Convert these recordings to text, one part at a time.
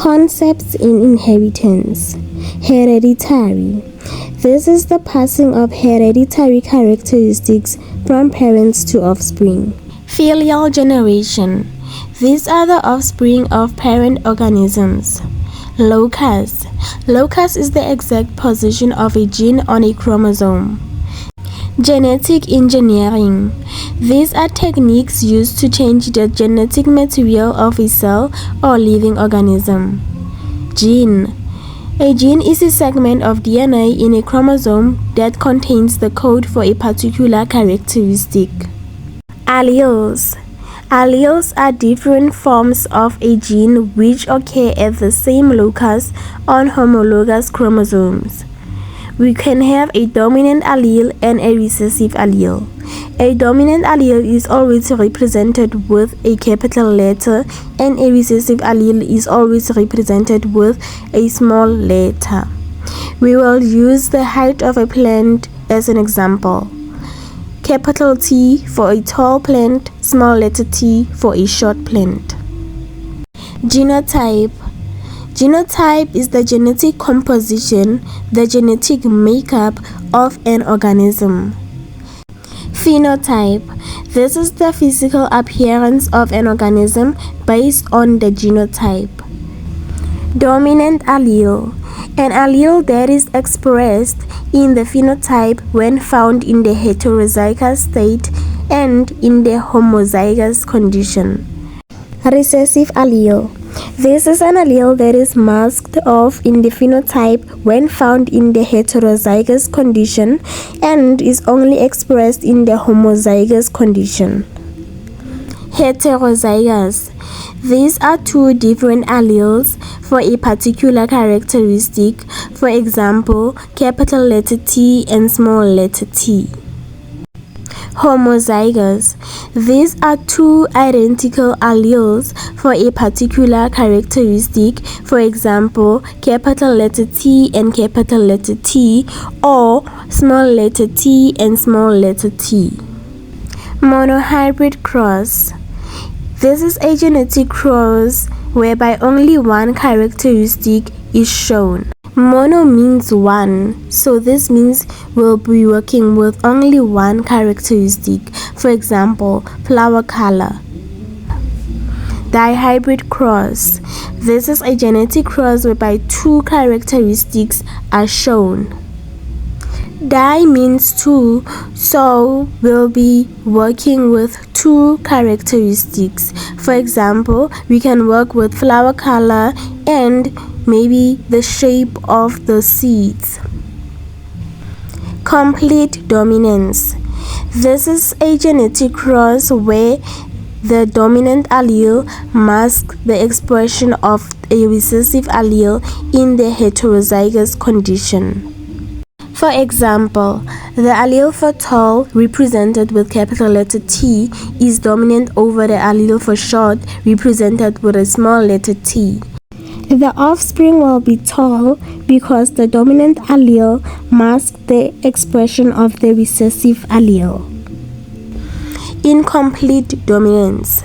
Concepts in inheritance. Hereditary. This is the passing of hereditary characteristics from parents to offspring. Filial generation. These are the offspring of parent organisms. Locus. Locus is the exact position of a gene on a chromosome. Genetic engineering. These are techniques used to change the genetic material of a cell or living organism. Gene. A gene is a segment of DNA in a chromosome that contains the code for a particular characteristic. Alleles. Alleles are different forms of a gene which occur at the same locus on homologous chromosomes. We can have a dominant allele and a recessive allele. A dominant allele is always represented with a capital letter and a recessive allele is always represented with a small letter. We will use the height of a plant as an example. Capital T for a tall plant, small letter t for a short plant. Genotype. Genotype is the genetic composition, the genetic makeup of an organism. Phenotype. This is the physical appearance of an organism based on the genotype. Dominant allele. An allele that is expressed in the phenotype when found in the heterozygous state and in the homozygous condition. Recessive allele. This is an allele that is masked off in the phenotype when found in the heterozygous condition and is only expressed in the homozygous condition. Heterozygous. These are two different alleles for a particular characteristic, for example, capital letter T and small letter t. Homozygous. These are two identical alleles for a particular characteristic, for example, capital letter T and capital letter T, or small letter t and small letter t. Monohybrid cross. This is a genetic cross whereby only one characteristic is shown. Mono means one, so this means we'll be working with only one characteristic, for example, flower color. Dihybrid cross. This is a genetic cross whereby two characteristics are shown. Di means two, so we'll be working with two characteristics. For example, we can work with flower color and maybe the shape of the seeds. Complete dominance. This is a genetic cross where the dominant allele masks the expression of a recessive allele in the heterozygous condition. For example, the allele for tall, represented with capital letter T, is dominant over the allele for short, represented with a small letter t. The offspring will be tall because the dominant allele masks the expression of the recessive allele. Incomplete dominance.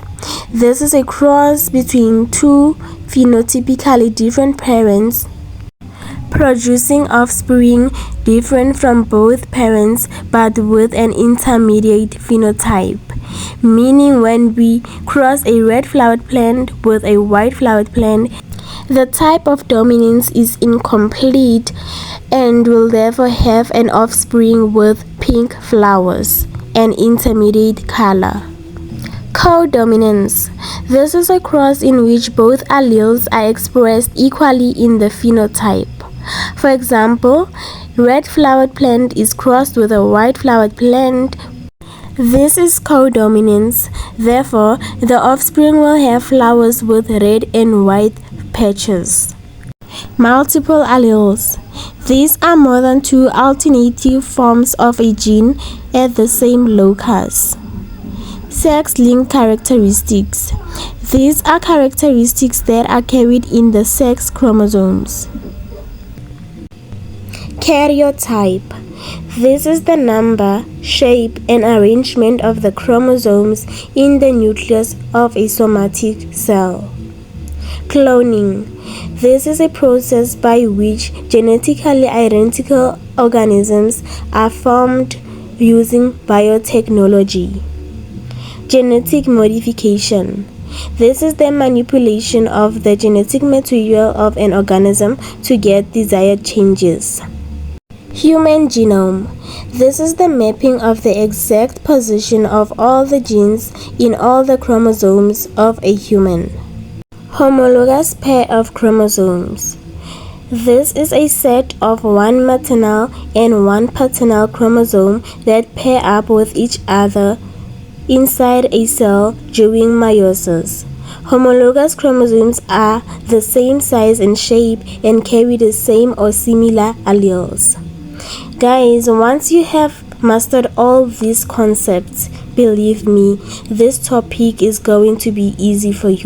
This is a cross between two phenotypically different parents producing offspring different from both parents but with an intermediate phenotype, meaning when we cross a red flowered plant with a white flowered plant, the type of dominance is incomplete and will therefore have an offspring with pink flowers, an intermediate color. Codominance. This is a cross in which both alleles are expressed equally in the phenotype. For example, red flowered plant is crossed with a white flowered plant. This is codominance. Therefore, the offspring will have flowers with red and white patches. Multiple alleles. These are more than two alternative forms of a gene at the same locus. Sex-linked characteristics. These are characteristics that are carried in the sex chromosomes. Karyotype. This is the number, shape, and arrangement of the chromosomes in the nucleus of a somatic cell. Cloning. This is a process by which genetically identical organisms are formed using biotechnology. Genetic modification. This is the manipulation of the genetic material of an organism to get desired changes. Human genome. This is the mapping of the exact position of all the genes in all the chromosomes of a human. Homologous pair of chromosomes. This is a set of one maternal and one paternal chromosome that pair up with each other inside a cell during meiosis. Homologous chromosomes are the same size and shape and carry the same or similar alleles. Guys, once you have mastered all these concepts, believe me, this topic is going to be easy for you.